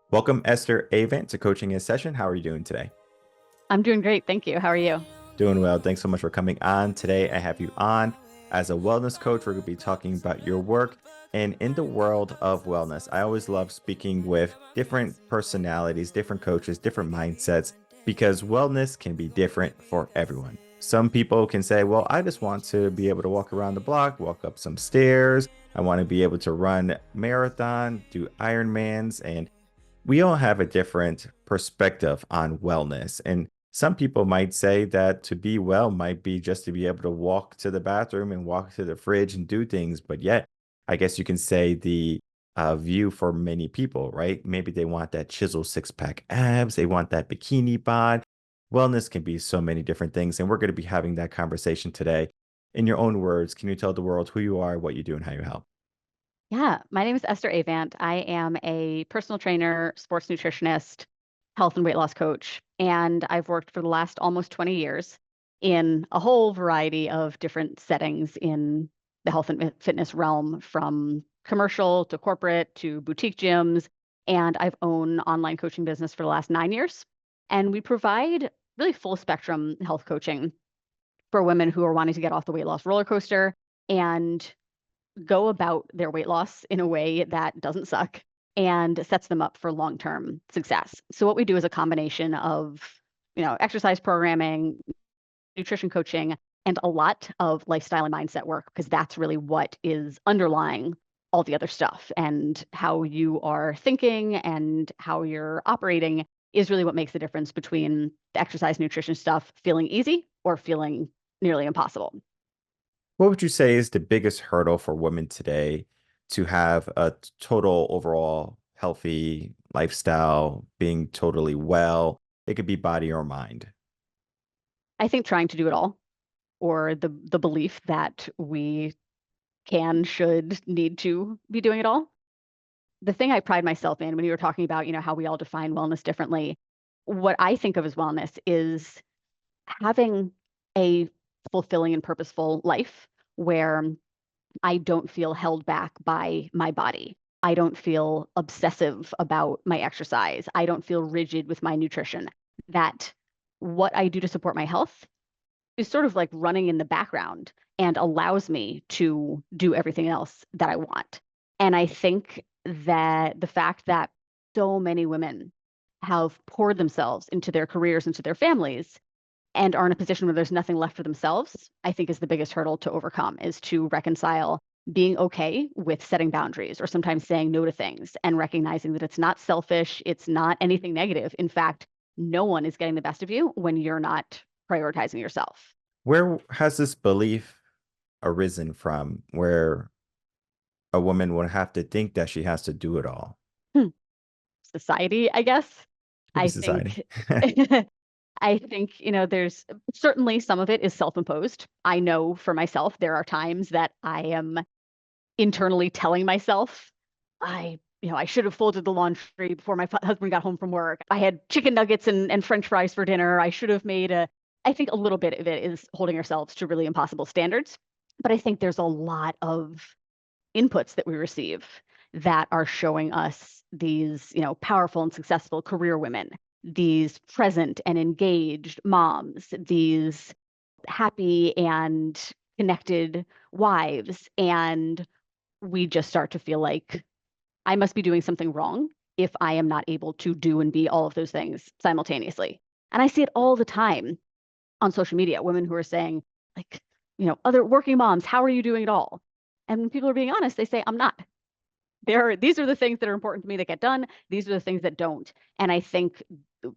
Welcome, Esther Avant, to Coaching in Session. How are you doing today? I'm doing great. Thank you. How are you? Doing well. Thanks so much for coming on. Today, I have you on as a wellness coach. We're going to be talking about your work. And in the world of wellness, I always love speaking with different personalities, different coaches, different mindsets, because wellness can be different for everyone. Some people can say, well, I just want to be able to walk around the block, walk up some stairs. I want to be able to run marathon, do Ironmans, and we all have a different perspective on wellness. And some people might say that to be well might be just to be able to walk to the bathroom and walk to the fridge and do things. But yet, I guess you can say the view for many people, right? Maybe they want that chiseled six-pack abs, they want that bikini bod. Wellness can be so many different things. And we're going to be having that conversation today. In your own words, can you tell the world who you are, what you do, and how you help? Yeah, my name is Esther Avant. I am a personal trainer, sports nutritionist, health and weight loss coach, and I've worked for the last almost 20 years in a whole variety of different settings in the health and fitness realm, from commercial to corporate to boutique gyms. And I've owned online coaching business for the last 9 years. And we provide really full spectrum health coaching for women who are wanting to get off the weight loss roller coaster and go about their weight loss in a way that doesn't suck and sets them up for long-term success. So what we do is a combination of, exercise programming, nutrition coaching, and a lot of lifestyle and mindset work, because that's really what is underlying all the other stuff. And how you are thinking and how you're operating is really what makes the difference between the exercise nutrition stuff feeling easy or feeling nearly impossible. What would you say is the biggest hurdle for women today to have a total overall healthy lifestyle, being totally well? It could be body or mind. I think trying to do it all, or the belief that we can, should, need to be doing it all. The thing I pride myself in, when you were talking about, how we all define wellness differently, what I think of as wellness is having a fulfilling and purposeful life where I don't feel held back by my body. I don't feel obsessive about my exercise. I don't feel rigid with my nutrition. That what I do to support my health is sort of like running in the background and allows me to do everything else that I want. And I think that the fact that so many women have poured themselves into their careers, into their families, and are in a position where there's nothing left for themselves, I think is the biggest hurdle to overcome, is to reconcile being okay with setting boundaries or sometimes saying no to things and recognizing that it's not selfish, it's not anything negative. In fact, no one is getting the best of you when you're not prioritizing yourself. Where has this belief arisen from where a woman would have to think that she has to do it all? Hmm. Society, I guess. Could be I society. think I think, there's certainly some of it is self-imposed. I know for myself, there are times that I am internally telling myself, I should have folded the laundry before my husband got home from work. I had chicken nuggets and French fries for dinner. I should have made I think a little bit of it is holding ourselves to really impossible standards. But I think there's a lot of inputs that we receive that are showing us these, powerful and successful career women, these present and engaged moms, these happy and connected wives. And we just start to feel like I must be doing something wrong if I am not able to do and be all of those things simultaneously. And I see it all the time on social media, women who are saying, like, other working moms, how are you doing it all? And when people are being honest, they say, I'm not. These are the things that are important to me that get done. These are the things that don't. And I think,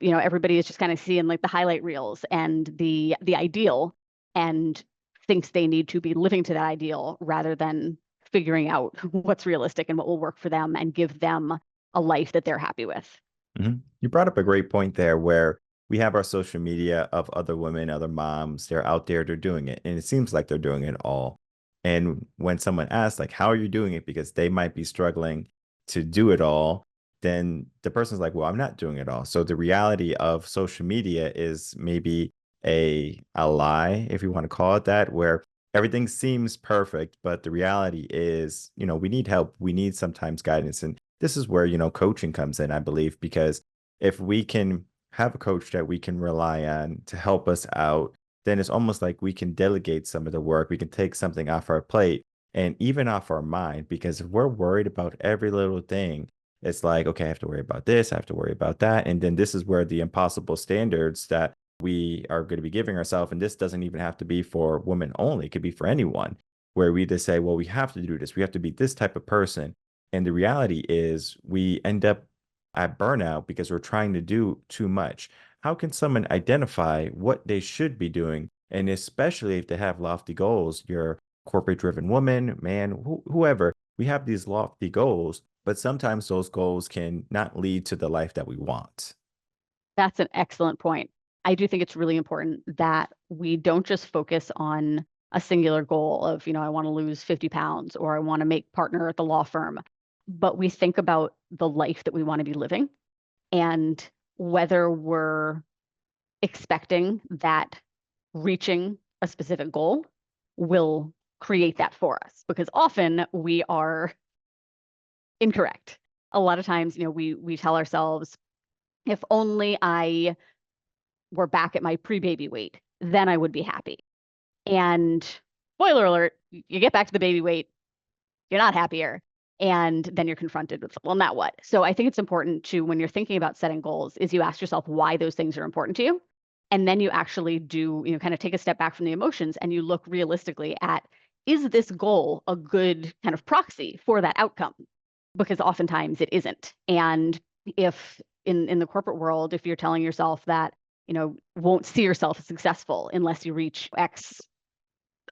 everybody is just kind of seeing like the highlight reels and the ideal, and thinks they need to be living to that ideal rather than figuring out what's realistic and what will work for them and give them a life that they're happy with. You brought up a great point there where we have our social media of other women, other moms, they're out there, they're doing it. And it seems like they're doing it all. And when someone asks, like, how are you doing it? Because they might be struggling to do it all, then the person's like, well, I'm not doing it all. So the reality of social media is maybe a lie, if you want to call it that, where everything seems perfect, but the reality is, we need help. We need sometimes guidance. And this is where, coaching comes in, I believe, because if we can have a coach that we can rely on to help us out, then it's almost like we can delegate some of the work. We can take something off our plate and even off our mind, because if we're worried about every little thing, it's like, okay, I have to worry about this, I have to worry about that. And then this is where the impossible standards that we are going to be giving ourselves, and this doesn't even have to be for women only, it could be for anyone, where we just say, well, we have to do this, we have to be this type of person. And the reality is we end up at burnout because we're trying to do too much. How can someone identify what they should be doing? And especially if they have lofty goals, you're a corporate driven woman, man, whoever, we have these lofty goals, but sometimes those goals can not lead to the life that we want. That's an excellent point. I do think it's really important that we don't just focus on a singular goal of, I want to lose 50 pounds or I want to make partner at the law firm, but we think about the life that we want to be living and whether we're expecting that reaching a specific goal will create that for us, because often we are incorrect. A lot of times, we tell ourselves, if only I were back at my pre-baby weight, then I would be happy. And spoiler alert, you get back to the baby weight, you're not happier. And then you're confronted with, well, now what? So I think it's important to, when you're thinking about setting goals, is you ask yourself why those things are important to you. And then you actually do, kind of take a step back from the emotions and you look realistically at, is this goal a good kind of proxy for that outcome? Because oftentimes it isn't. And if in the corporate world, if you're telling yourself that, won't see yourself as successful unless you reach X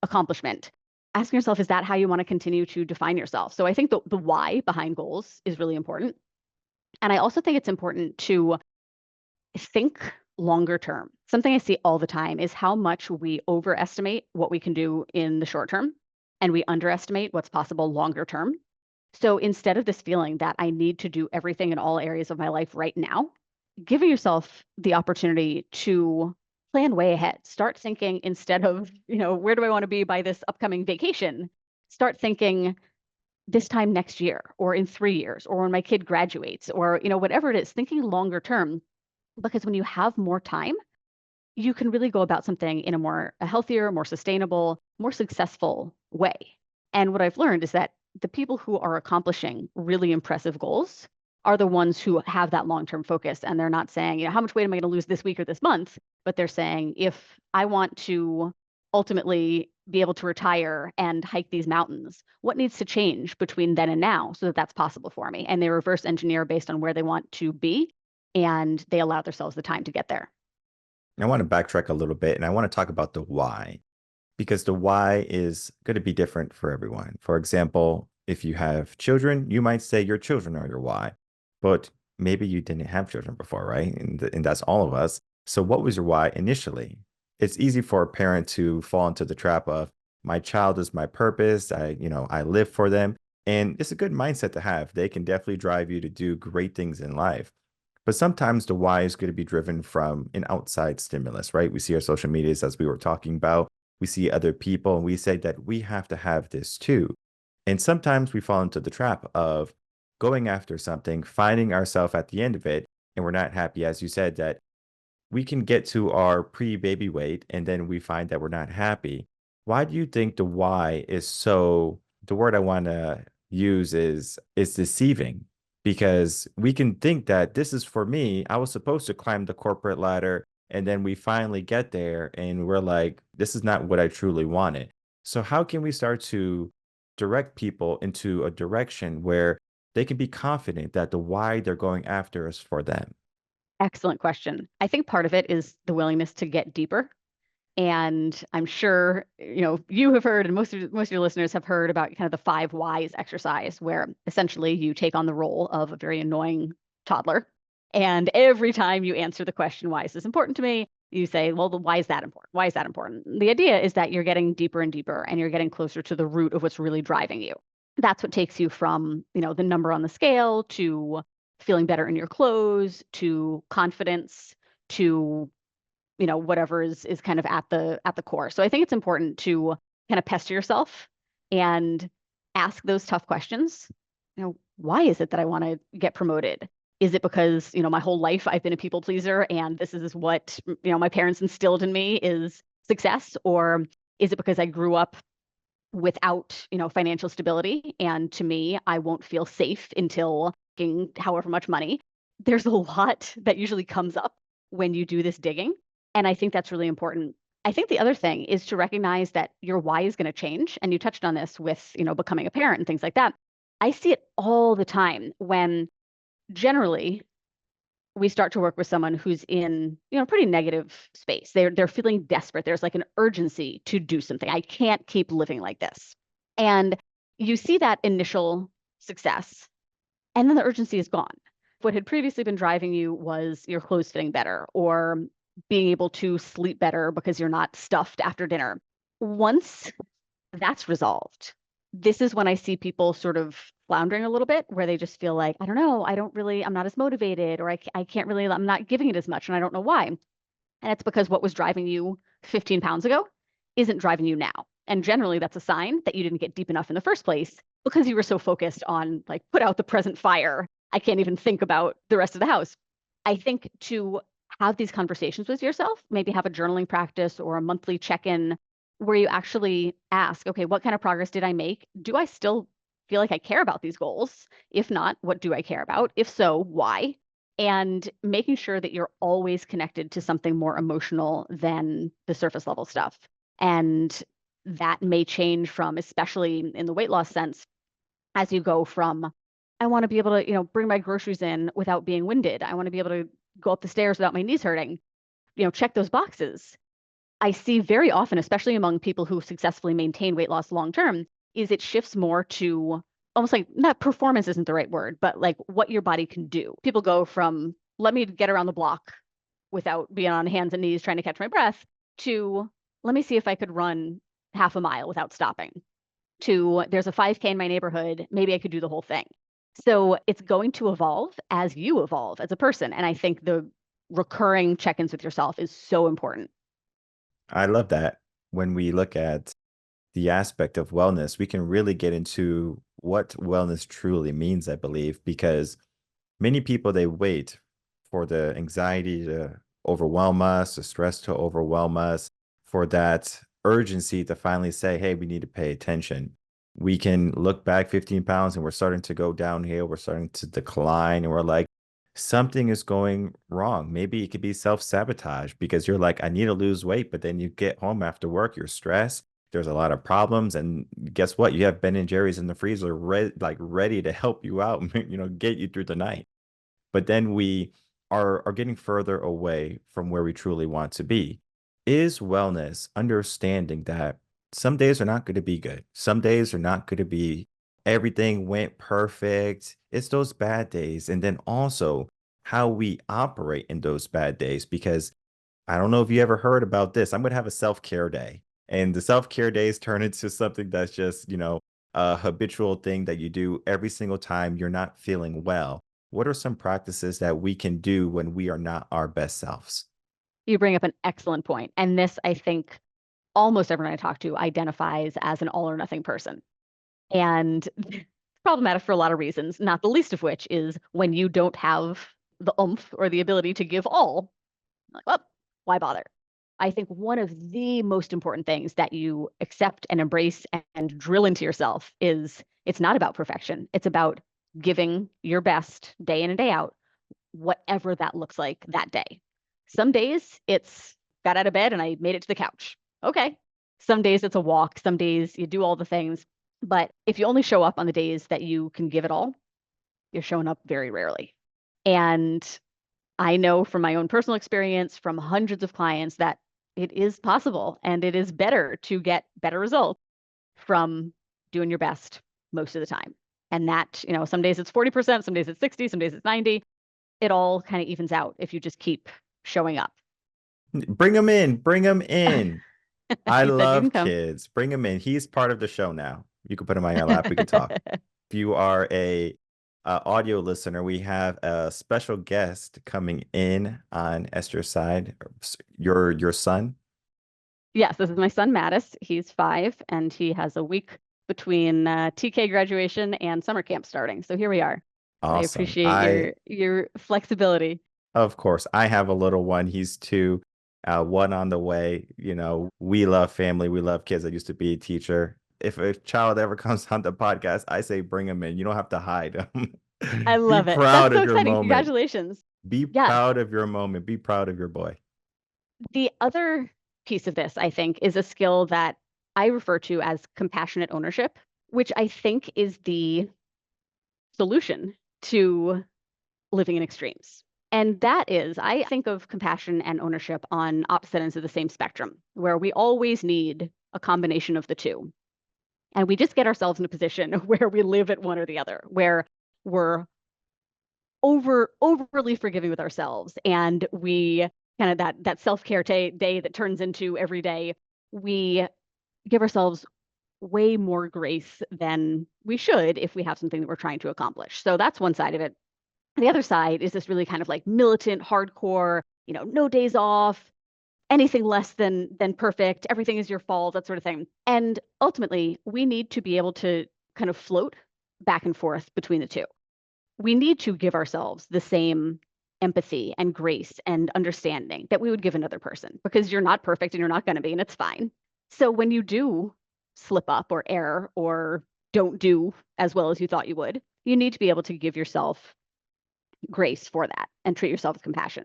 accomplishment, asking yourself, is that how you want to continue to define yourself? So I think the why behind goals is really important. And I also think it's important to think longer term. Something I see all the time is how much we overestimate what we can do in the short term and we underestimate what's possible longer term. So instead of this feeling that I need to do everything in all areas of my life right now, giving yourself the opportunity to plan way ahead. Start thinking, instead of, where do I want to be by this upcoming vacation? Start thinking this time next year or in 3 years or when my kid graduates or, whatever it is, thinking longer term. Because when you have more time, you can really go about something in a healthier, more sustainable, more successful way. And what I've learned is that the people who are accomplishing really impressive goals are the ones who have that long-term focus. And they're not saying, how much weight am I going to lose this week or this month? But they're saying, if I want to ultimately be able to retire and hike these mountains, what needs to change between then and now so that that's possible for me? And they reverse engineer based on where they want to be, and they allow themselves the time to get there. I want to backtrack a little bit and I want to talk about the why, because the why is going to be different for everyone. For example, if you have children, you might say your children are your why, but maybe you didn't have children before, right? And that's all of us. So what was your why initially? It's easy for a parent to fall into the trap of, my child is my purpose. I live for them. And it's a good mindset to have. They can definitely drive you to do great things in life. But sometimes the why is going to be driven from an outside stimulus, right? We see our social medias, as we were talking about. We see other people and we say that we have to have this too. And sometimes we fall into the trap of going after something, finding ourselves at the end of it, and we're not happy. As you said, that we can get to our pre-baby weight and then we find that we're not happy. Why do you think the why is so, the word I want to use is deceiving? Because we can think that this is for me. I was supposed to climb the corporate ladder, and then we finally get there and we're like, this is not what I truly wanted. So how can we start to direct people into a direction where they can be confident that the why they're going after is for them? Excellent question. I think part of it is the willingness to get deeper. And I'm sure, you have heard, and most of your listeners have heard about kind of the 5 whys exercise, where essentially you take on the role of a very annoying toddler. And every time you answer the question, why is this important to me? You say, well, why is that important? Why is that important? The idea is that you're getting deeper and deeper and you're getting closer to the root of what's really driving you. That's what takes you from, the number on the scale to feeling better in your clothes, to confidence, to whatever is kind of at the core. So I think it's important to kind of pester yourself and ask those tough questions, why is it that I want to get promoted? Is it because, my whole life I've been a people pleaser and this is what, my parents instilled in me is success? Or is it because I grew up without, financial stability? And to me, I won't feel safe until making however much money. There's a lot that usually comes up when you do this digging. And I think that's really important. I think the other thing is to recognize that your why is going to change. And you touched on this with, becoming a parent and things like that. I see it all the time when generally we start to work with someone who's in, pretty negative space. They're feeling desperate. There's like an urgency to do something. I can't keep living like this. And you see that initial success, and then the urgency is gone. What had previously been driving you was your clothes fitting better or being able to sleep better because you're not stuffed after dinner. Once that's resolved, this is when I see people sort of floundering a little bit, where they just feel like, I don't know, I'm not as motivated, or I can't really, I'm not giving it as much, and I don't know why. And it's because what was driving you 15 pounds ago isn't driving you now. And generally, that's a sign that you didn't get deep enough in the first place because you were so focused on, like, put out the present fire. I can't even think about the rest of the house. I think to have these conversations with yourself, maybe have a journaling practice or a monthly check-in where you actually ask, okay, what kind of progress did I make? Do I still feel like I care about these goals? If not, what do I care about? If so, why? And making sure that you're always connected to something more emotional than the surface level stuff. And that may change from, especially in the weight loss sense, as you go from, I want to be able to, bring my groceries in without being winded. I want to be able to go up the stairs without my knees hurting. Check those boxes. I see very often, especially among people who successfully maintain weight loss long term, is it shifts more to almost like, not performance isn't the right word, but like what your body can do. People go from, let me get around the block without being on hands and knees trying to catch my breath, to let me see if I could run half a mile without stopping, to there's a 5K in my neighborhood, maybe I could do the whole thing. So it's going to evolve as you evolve as a person. And I think the recurring check-ins with yourself is so important. I love that. When we look at the aspect of wellness, we can really get into what wellness truly means, I believe, because many people, they wait for the anxiety to overwhelm us, the stress to overwhelm us, for that urgency to finally say, hey, we need to pay attention. We can look back 15 pounds and we're starting to go downhill, we're starting to decline, and we're like, something is going wrong. Maybe it could be self-sabotage because you're like, I need to lose weight, but then you get home after work, you're stressed. There's a lot of problems, and guess what? You have Ben and Jerry's in the freezer, ready to help you out, get you through the night. But then we are getting further away from where we truly want to be. Is wellness understanding that some days are not going to be good? Some days are not going to be everything went perfect. It's those bad days. And then also how we operate in those bad days. Because I don't know if you ever heard about this. I'm going to have a self-care day. And the self-care days turn into something that's just, a habitual thing that you do every single time you're not feeling well. What are some practices that we can do when we are not our best selves? You bring up an excellent point. And this, I think, almost everyone I talk to identifies as an all or nothing person. And it's problematic for a lot of reasons, not the least of which is when you don't have the oomph or the ability to give all, like, well, why bother? I think one of the most important things that you accept and embrace and drill into yourself is it's not about perfection. It's about giving your best day in and day out, whatever that looks like that day. Some days it's got out of bed and I made it to the couch. Okay. Some days it's a walk. Some days you do all the things. But if you only show up on the days that you can give it all, you're showing up very rarely. And I know from my own personal experience, from hundreds of clients, that it is possible and it is better to get better results from doing your best most of the time. And that, some days it's 40%, some days it's 60, some days it's 90. It all kind of evens out if you just keep showing up. Bring him in. Bring him in. I You said you can love come. kids. Bring him in. He's part of the show now. You can put him on your lap. We can talk. If you are a audio listener, we have a special guest coming in on Esther's side. Your son. Yes, this is my son, Mattis. He's 5 and he has a week between TK graduation and summer camp starting. So here we are. I Awesome. appreciate your flexibility. Of course, I have a little one. He's 2, one on the way. We love family. We love kids. I used to be a teacher. If a child ever comes on the podcast, I say bring him in. You don't have to hide him. I Be love it. That's proud so of your exciting. moment. Congratulations. Be Yes. proud of your moment. Be proud of your boy. The other piece of this, I think, is a skill that I refer to as compassionate ownership, which I think is the solution to living in extremes. And that is, I think of compassion and ownership on opposite ends of the same spectrum, where we always need a combination of the two. And we just get ourselves in a position where we live at one or the other, where we're overly forgiving with ourselves, and we kind of that self-care day that turns into every day, we give ourselves way more grace than we should if we have something that we're trying to accomplish. So that's one side of it. The other side is this really kind of like militant, hardcore, no days off, anything less than perfect, everything is your fault, that sort of thing. And ultimately, we need to be able to kind of float back and forth between the two. We need to give ourselves the same empathy and grace and understanding that we would give another person, because you're not perfect and you're not going to be, and it's fine. So when you do slip up or err or don't do as well as you thought you would, you need to be able to give yourself grace for that and treat yourself with compassion.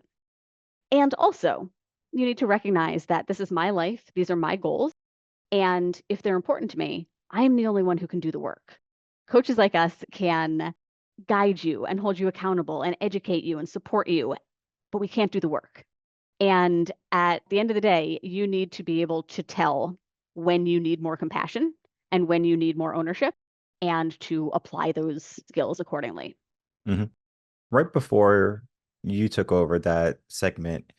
And also, you need to recognize that this is my life, these are my goals, and if they're important to me, I'm the only one who can do the work. Coaches like us can guide you and hold you accountable and educate you and support you, but we can't do the work. And at the end of the day, you need to be able to tell when you need more compassion and when you need more ownership, and to apply those skills accordingly. Mhm. Right before you took over that segment,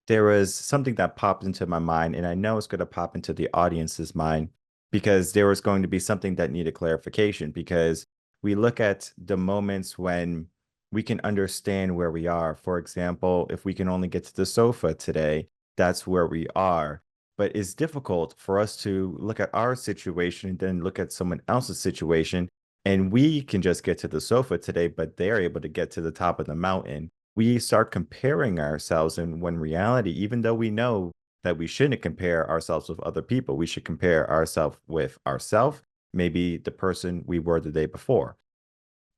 there was something that popped into my mind, and I know it's going to pop into the audience's mind, because there was going to be something that needed clarification. Because we look at the moments when we can understand where we are. For example, if we can only get to the sofa today, that's where we are. But it's difficult for us to look at our situation and then look at someone else's situation, and we can just get to the sofa today, but they're able to get to the top of the mountain. We start comparing ourselves, and when reality, even though we know that we shouldn't compare ourselves with other people, we should compare ourselves with ourselves, maybe the person we were the day before.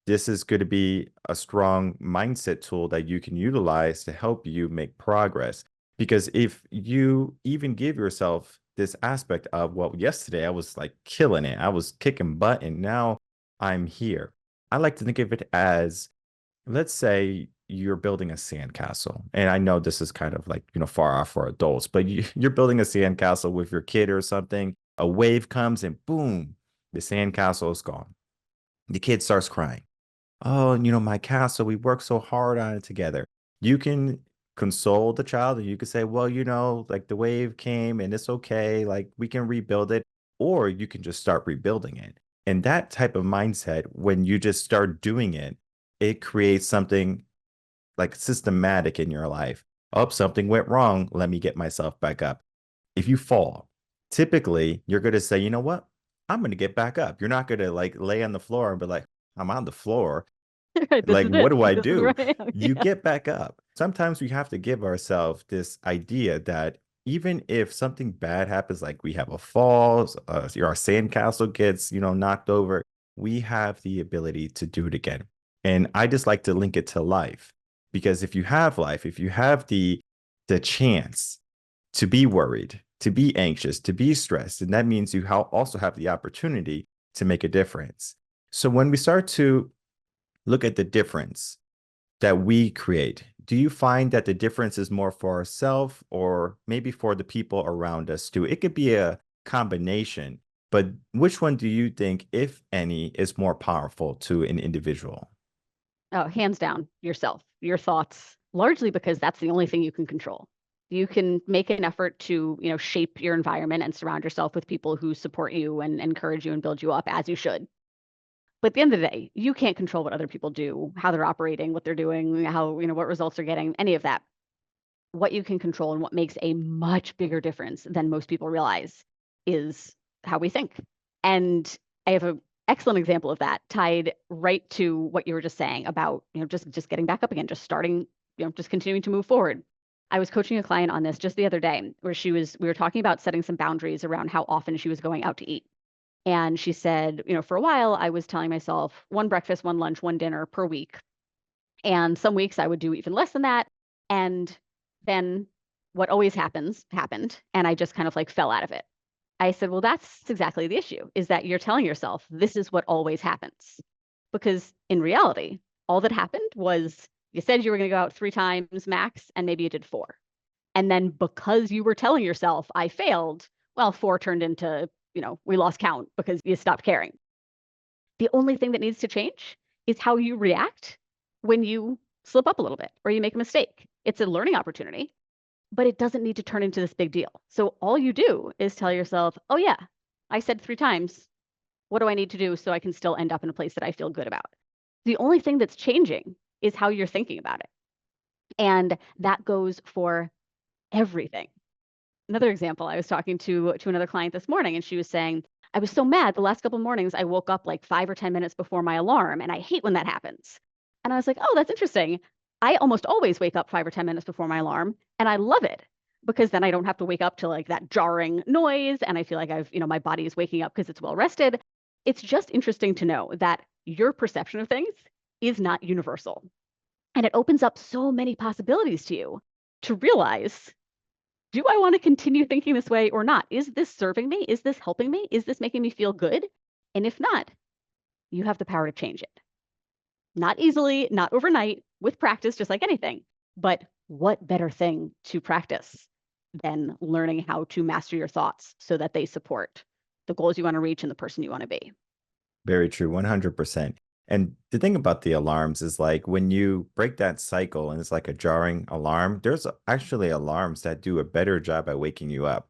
This is going to be a strong mindset tool that you can utilize to help you make progress. Because if you even give yourself this aspect of, well, yesterday I was like killing it, I was kicking butt, and now I'm here. I like to think of it as, let's say you're building a sandcastle. And I know this is kind of like, far off for adults, but you're building a sandcastle with your kid or something. A wave comes and boom, the sandcastle is gone. The kid starts crying. Oh, my castle, we worked so hard on it together. You can console the child, and you can say, well, like the wave came and it's okay. Like we can rebuild it. Or you can just start rebuilding it. And that type of mindset, when you just start doing it, it creates something like systematic in your life. Oh, something went wrong. Let me get myself back up. If you fall, typically you're going to say, you know what? I'm going to get back up. You're not going to like lay on the floor and be like, I'm on the floor. This Like, is what it. do I This is do? where I am. You Yeah. get back up. Sometimes we have to give ourselves this idea that even if something bad happens, like we have a fall, our sandcastle gets, knocked over, we have the ability to do it again. And I just like to link it to life, because if you have life, if you have the chance to be worried, to be anxious, to be stressed, and that means you also have the opportunity to make a difference. So when we start to look at the difference that we create, do you find that the difference is more for ourselves or maybe for the people around us too? It could be a combination, but which one do you think, if any, is more powerful to an individual? Oh, hands down, yourself, your thoughts, largely because that's the only thing you can control. You can make an effort to, shape your environment and surround yourself with people who support you and encourage you and build you up, as you should. But at the end of the day, you can't control what other people do, how they're operating, what they're doing, how, what results they're getting, any of that. What you can control and what makes a much bigger difference than most people realize is how we think. And I have an excellent example of that tied right to what you were just saying about, just getting back up again, just starting, just continuing to move forward. I was coaching a client on this just the other day where we were talking about setting some boundaries around how often she was going out to eat. And she said, for a while I was telling myself one breakfast, one lunch, one dinner per week. And some weeks I would do even less than that. And then what always happens happened. And I just kind of like fell out of it. I said, well, that's exactly the issue, is that you're telling yourself this is what always happens. Because in reality, all that happened was you said you were going to go out 3 times max, and maybe you did 4. And then because you were telling yourself I failed, well, 4 turned into, we lost count because you stopped caring. The only thing that needs to change is how you react when you slip up a little bit or you make a mistake. It's a learning opportunity, but it doesn't need to turn into this big deal. So all you do is tell yourself, oh, yeah, I said 3 times. What do I need to do so I can still end up in a place that I feel good about? The only thing that's changing is how you're thinking about it. And that goes for everything. Another example, I was talking to another client this morning, and she was saying, I was so mad the last couple of mornings. I woke up like 5 or 10 minutes before my alarm, and I hate when that happens. And I was like, oh, that's interesting. I almost always wake up 5 or 10 minutes before my alarm, and I love it because then I don't have to wake up to like that jarring noise, and I feel like my body is waking up because it's well rested. It's just interesting to know that your perception of things is not universal, and it opens up so many possibilities to you to realize, do I want to continue thinking this way or not? Is this serving me? Is this helping me? Is this making me feel good? And if not, you have the power to change it. Not easily, not overnight, with practice, just like anything. But what better thing to practice than learning how to master your thoughts so that they support the goals you want to reach and the person you want to be? Very true, 100%. And the thing about the alarms is like when you break that cycle and it's like a jarring alarm, there's actually alarms that do a better job at waking you up,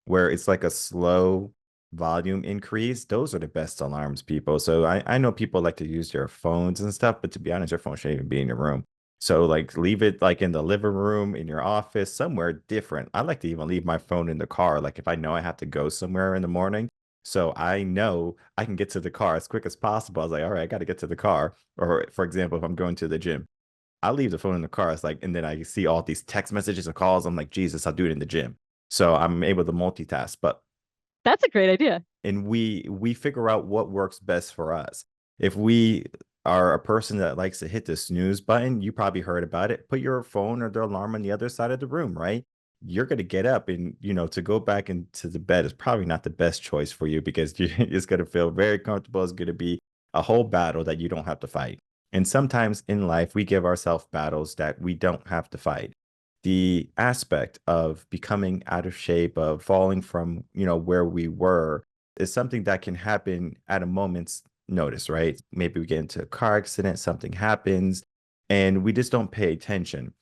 where it's like a slow volume increase. Those are the best alarms, people. So I know people like to use their phones and stuff, but to be honest, your phone shouldn't even be in your room. So like leave it like in the living room, in your office, somewhere different. I like to even leave my phone in the car. Like if I know I have to go somewhere in the morning, so I know I can get to the car as quick as possible. I was like, all right, I got to get to the car. Or for example, if I'm going to the gym, I leave the phone in the car. It's like, and then I see all these text messages and calls. I'm like, Jesus, I'll do it in the gym. So I'm able to multitask. But That's a great idea. and we figure out what works best for us. If we are a person that likes to hit the snooze button, you probably heard about it. Put your phone or the alarm on the other side of the room, right? You're going to get up and to go back into the bed is probably not the best choice for you because it's going to feel very comfortable. It's going to be a whole battle that you don't have to fight. And sometimes in life, we give ourselves battles that we don't have to fight. The aspect of becoming out of shape, of falling from, where we were, is something that can happen at a moment's notice, right? Maybe we get into a car accident, something happens, and we just don't pay attention.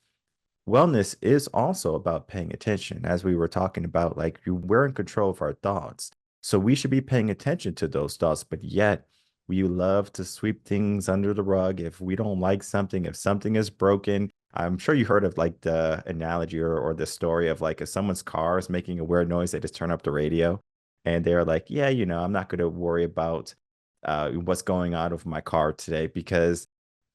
Wellness is also about paying attention, as we were talking about, like we're in control of our thoughts. So we should be paying attention to those thoughts, but yet we love to sweep things under the rug. If we don't like something, if something is broken, I'm sure you heard of like the analogy or the story of like if someone's car is making a weird noise, they just turn up the radio and they're like, yeah, I'm not going to worry about what's going on with my car today because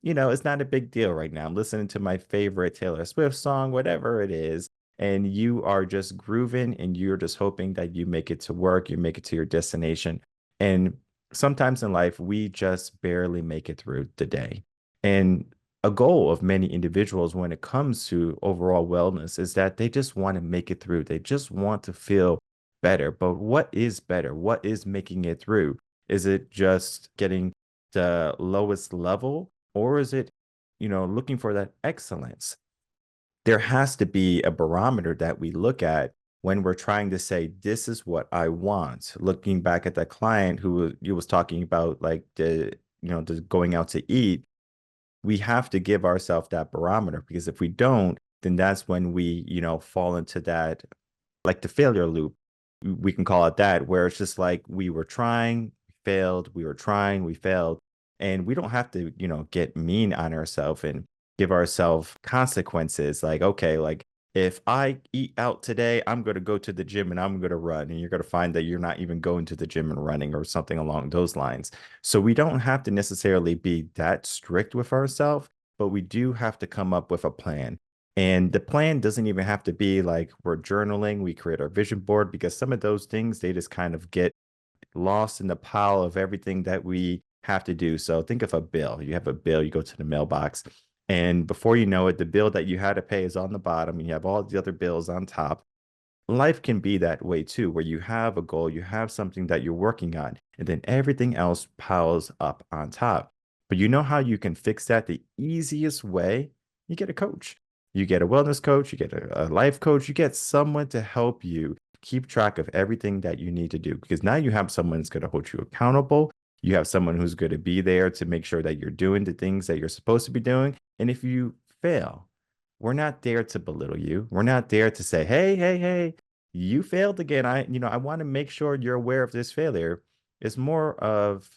it's not a big deal right now. I'm listening to my favorite Taylor Swift song, whatever it is, and you are just grooving and you're just hoping that you make it to work, you make it to your destination. And sometimes in life, we just barely make it through the day. And a goal of many individuals when it comes to overall wellness is that they just want to make it through. They just want to feel better. But what is better? What is making it through? Is it just getting the lowest level? Or is it, looking for that excellence? There has to be a barometer that we look at when we're trying to say, this is what I want. Looking back at that client who you was talking about, like the going out to eat, we have to give ourselves that barometer because if we don't, then that's when we, fall into that, like the failure loop. We can call it that, where it's just like we were trying, we failed, we were trying, we failed. And we don't have to, get mean on ourselves and give ourselves consequences like, okay, like if I eat out today, I'm going to go to the gym and I'm going to run. And you're going to find that you're not even going to the gym and running or something along those lines. So we don't have to necessarily be that strict with ourselves, but we do have to come up with a plan. And the plan doesn't even have to be like we're journaling, we create our vision board, because some of those things, they just kind of get lost in the pile of everything that we have to do. So think of a bill. You have a bill, you go to the mailbox, and before you know it, the bill that you had to pay is on the bottom, and you have all the other bills on top. Life can be that way too, where you have a goal, you have something that you're working on, and then everything else piles up on top. But you know how you can fix that the easiest way? You get a coach. You get a wellness coach, you get a life coach, you get someone to help you keep track of everything that you need to do, because now you have someone that's going to hold you accountable. You have someone who's going to be there to make sure that you're doing the things that you're supposed to be doing. And if you fail, we're not there to belittle you. We're not there to say, hey, hey, hey, you failed again. I want to make sure you're aware of this failure. It's more of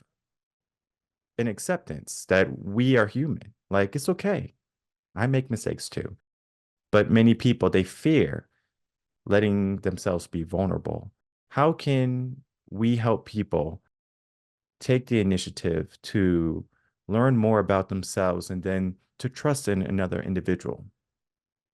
an acceptance that we are human. Like, it's okay. I make mistakes too. But many people, they fear letting themselves be vulnerable. How can we help people take the initiative to learn more about themselves and then to trust in another individual?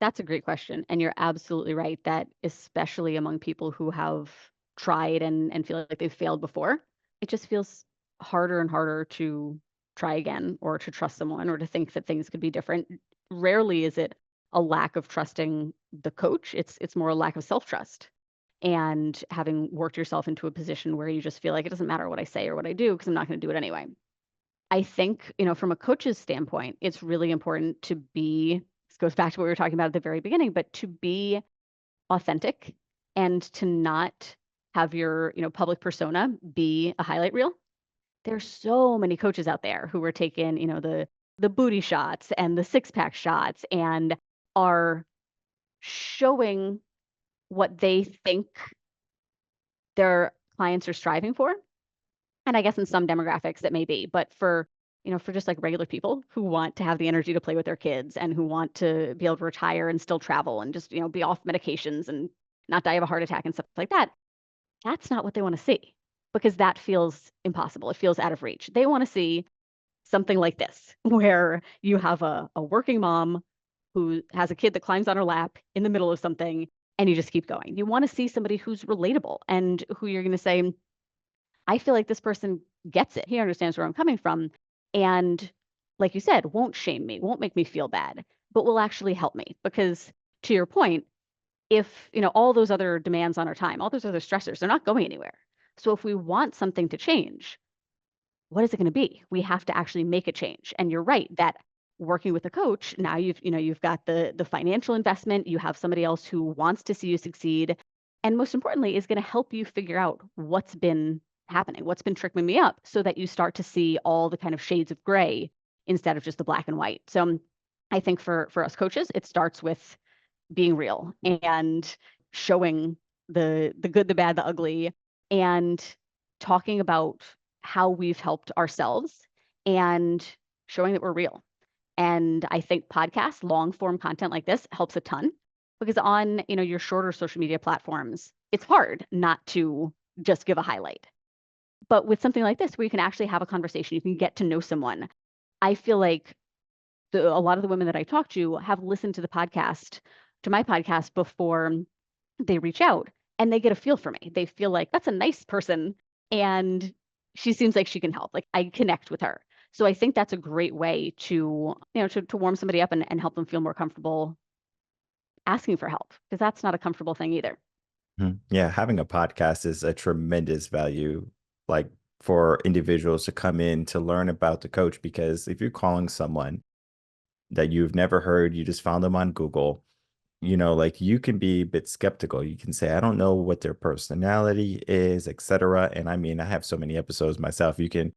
That's a great question. And you're absolutely right that especially among people who have tried and feel like they've failed before, it just feels harder and harder to try again or to trust someone or to think that things could be different. Rarely is it a lack of trusting the coach. It's more a lack of self-trust. And having worked yourself into a position where you just feel like it doesn't matter what I say or what I do because I'm not going to do it anyway. I think, from a coach's standpoint, it's really important to be, this goes back to what we were talking about at the very beginning, but to be authentic and to not have your, public persona be a highlight reel. There's so many coaches out there who are taking, the booty shots and the six-pack shots and are showing what they think their clients are striving for. And I guess in some demographics that may be, but for just like regular people who want to have the energy to play with their kids and who want to be able to retire and still travel and just, be off medications and not die of a heart attack and stuff like that, that's not what they want to see because that feels impossible. It feels out of reach. They want to see something like this, where you have a working mom who has a kid that climbs on her lap in the middle of something and you just keep going. You want to see somebody who's relatable and who you're going to say, I feel like this person gets it. He understands where I'm coming from. And like you said, won't shame me, won't make me feel bad, but will actually help me. Because to your point, if, all those other demands on our time, all those other stressors, they're not going anywhere. So if we want something to change, what is it going to be? We have to actually make a change. And you're right that working with a coach, now you've got the financial investment, you have somebody else who wants to see you succeed, and most importantly is going to help you figure out what's been happening, what's been tripping me up so that you start to see all the kind of shades of gray instead of just the black and white. So I think for us coaches, it starts with being real and showing the good, the bad, the ugly, and talking about how we've helped ourselves and showing that we're real. And I think podcasts, long form content like this helps a ton because on, your shorter social media platforms, it's hard not to just give a highlight. But with something like this where you can actually have a conversation, you can get to know someone. I feel like a lot of the women that I talk to have listened to my podcast before they reach out and they get a feel for me. They feel like that's a nice person and she seems like she can help. Like I connect with her. So I think that's a great way to warm somebody up and help them feel more comfortable asking for help because that's not a comfortable thing either. Mhm. Yeah, having a podcast is a tremendous value, like for individuals to come in to learn about the coach. Because if you're calling someone that you've never heard, you just found them on Google, like you can be a bit skeptical. You can say, I don't know what their personality is, etc. And I mean, I have so many episodes myself. You can,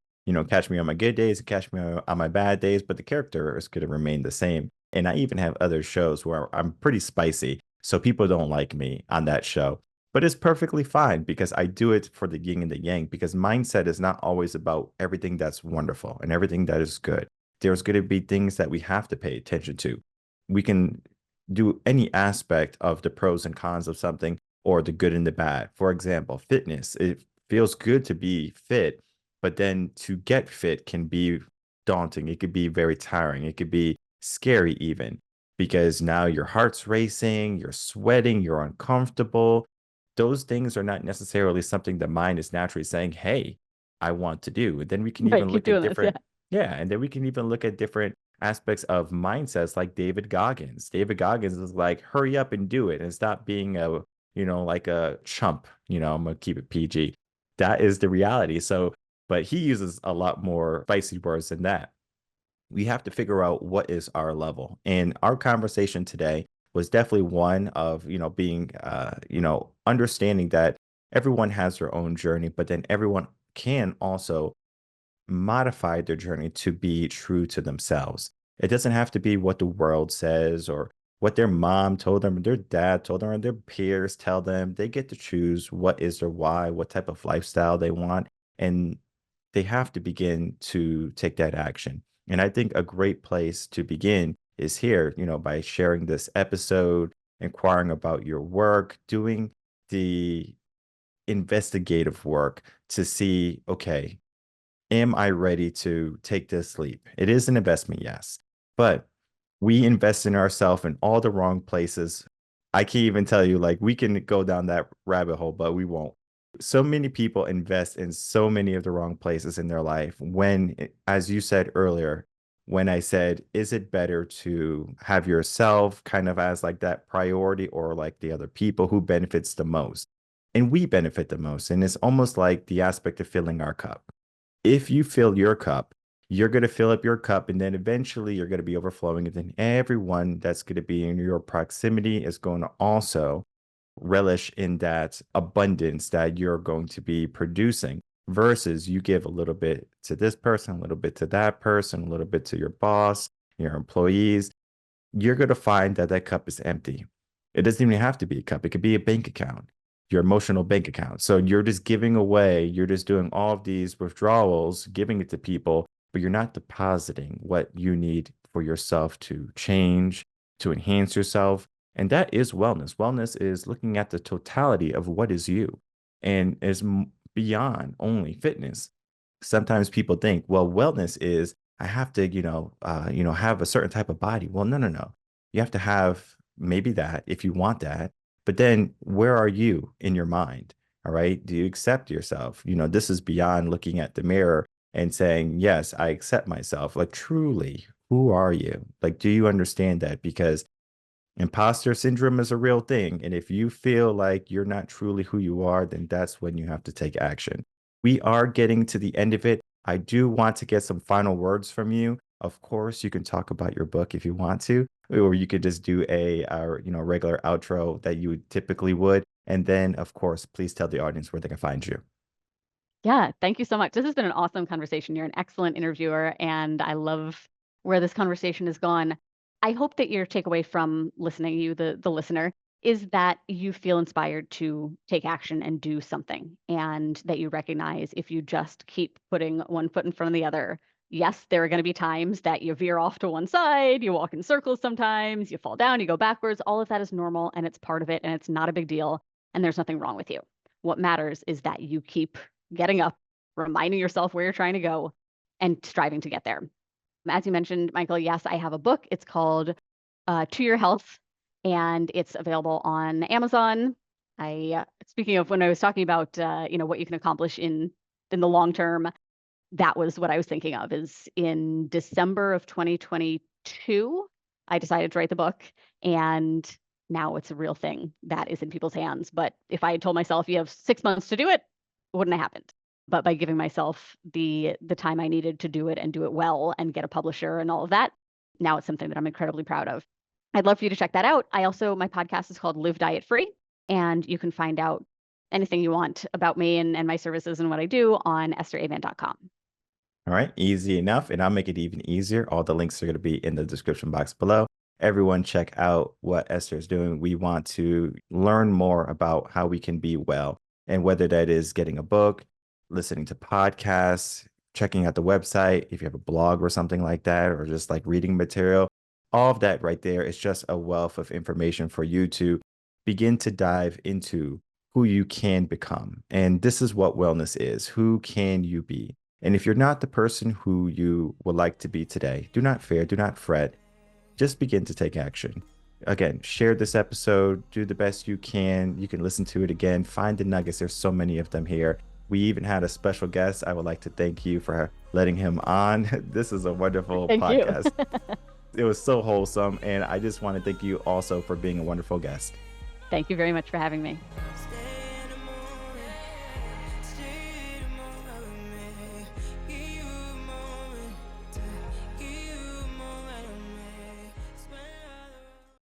catch me on my good days and catch me on my bad days, but the character is going to remain the same. And I even have other shows where I'm pretty spicy. So people don't like me on that show. But it's perfectly fine because I do it for the yin and the yang, because mindset is not always about everything that's wonderful and everything that is good. There's going to be things that we have to pay attention to. We can do any aspect of the pros and cons of something or the good and the bad. For example, fitness. It feels good to be fit, but then to get fit can be daunting. It could be very tiring. It could be scary even because now your heart's racing, you're sweating, you're uncomfortable. Those things are not necessarily something the mind is naturally saying, hey, I want to do. And then we can Right, even keep look at doing this. Yeah. different, yeah, and then we can even look at different aspects of mindsets like David Goggins. David Goggins is like, hurry up and do it and stop being a, like a chump. I'm gonna keep it PG. That is the reality. So, but he uses a lot more spicy words than that. We have to figure out what is our level. And our conversation today was definitely one of, being, understanding that everyone has their own journey, but then everyone can also modify their journey to be true to themselves. It doesn't have to be what the world says or what their mom told them, or their dad told them, or their peers tell them. They get to choose what is their why, what type of lifestyle they want, and they have to begin to take that action. And I think a great place to begin is here, by sharing this episode, inquiring about your work, doing the investigative work to see, okay, am I ready to take this leap? It is an investment, yes, but we invest in ourselves in all the wrong places. I can't even tell you, like, we can go down that rabbit hole, but we won't. So many people invest in so many of the wrong places in their life when, as you said earlier, when I said, is it better to have yourself kind of as like that priority or like the other people who benefits the most? And we benefit the most. And it's almost like the aspect of filling our cup. If you fill your cup, you're going to fill up your cup, and then eventually you're going to be overflowing. And then everyone that's going to be in your proximity is going to also relish in that abundance that you're going to be producing, versus you give a little bit to this person, a little bit to that person, a little bit to your boss, your employees. You're going to find that that cup is empty. It doesn't even have to be a cup, it could be a bank account, your emotional bank account. So you're just giving away, you're just doing all of these withdrawals, giving it to people, but you're not depositing what you need for yourself to change, to enhance yourself. And that is wellness. Wellness is looking at the totality of what is you and is beyond only fitness. Sometimes people think, well, wellness is I have to, have a certain type of body. Well, no, no, no. You have to have maybe that if you want that. But then where are you in your mind? All right. Do you accept yourself? This is beyond looking at the mirror and saying, yes, I accept myself. Like, truly, who are you? Like, do you understand that? Because imposter syndrome is a real thing. And if you feel like you're not truly who you are, then that's when you have to take action. We are getting to the end of it. I do want to get some final words from you. Of course, you can talk about your book if you want to, or you could just do a regular outro that you typically would. And then, of course, please tell the audience where they can find you. Yeah, thank you so much. This has been an awesome conversation. You're an excellent interviewer, and I love where this conversation has gone. I hope that your takeaway from listening, you, the listener, is that you feel inspired to take action and do something, and that you recognize if you just keep putting one foot in front of the other. Yes, there are going to be times that you veer off to one side, you walk in circles sometimes, you fall down, you go backwards. All of that is normal, and it's part of it, and it's not a big deal, and there's nothing wrong with you. What matters is that you keep getting up, reminding yourself where you're trying to go, and striving to get there. As you mentioned, Michael, yes, I have a book. It's called To Your Health, and it's available on Amazon. Speaking of when I was talking about, what you can accomplish in the long term, that was what I was thinking of. Is in December of 2022, I decided to write the book, and now it's a real thing that is in people's hands. But if I had told myself you have 6 months to do it, wouldn't have happened. But by giving myself the time I needed to do it and do it well and get a publisher and all of that, now it's something that I'm incredibly proud of. I'd love for you to check that out. My podcast is called Live Diet Free, and you can find out anything you want about me and my services and what I do on estheravant.com. All right, easy enough. And I'll make it even easier. All the links are going to be in the description box below. Everyone, check out what Esther is doing. We want to learn more about how we can be well, and whether that is getting a book, listening to podcasts, checking out the website, if you have a blog or something like that, or just like reading material. All of that right there is just a wealth of information for you to begin to dive into who you can become. And this is what wellness is. Who can you be? And if you're not the person who you would like to be today, do not fear, do not fret, just begin to take action. Again, share this episode, do the best you can. You can listen to it again, find the nuggets. There's so many of them here. We even had a special guest. I would like to thank you for letting him on. This is a wonderful Thank you. podcast. It was so wholesome. And I just want to thank you also for being a wonderful guest. Thank you very much for having me.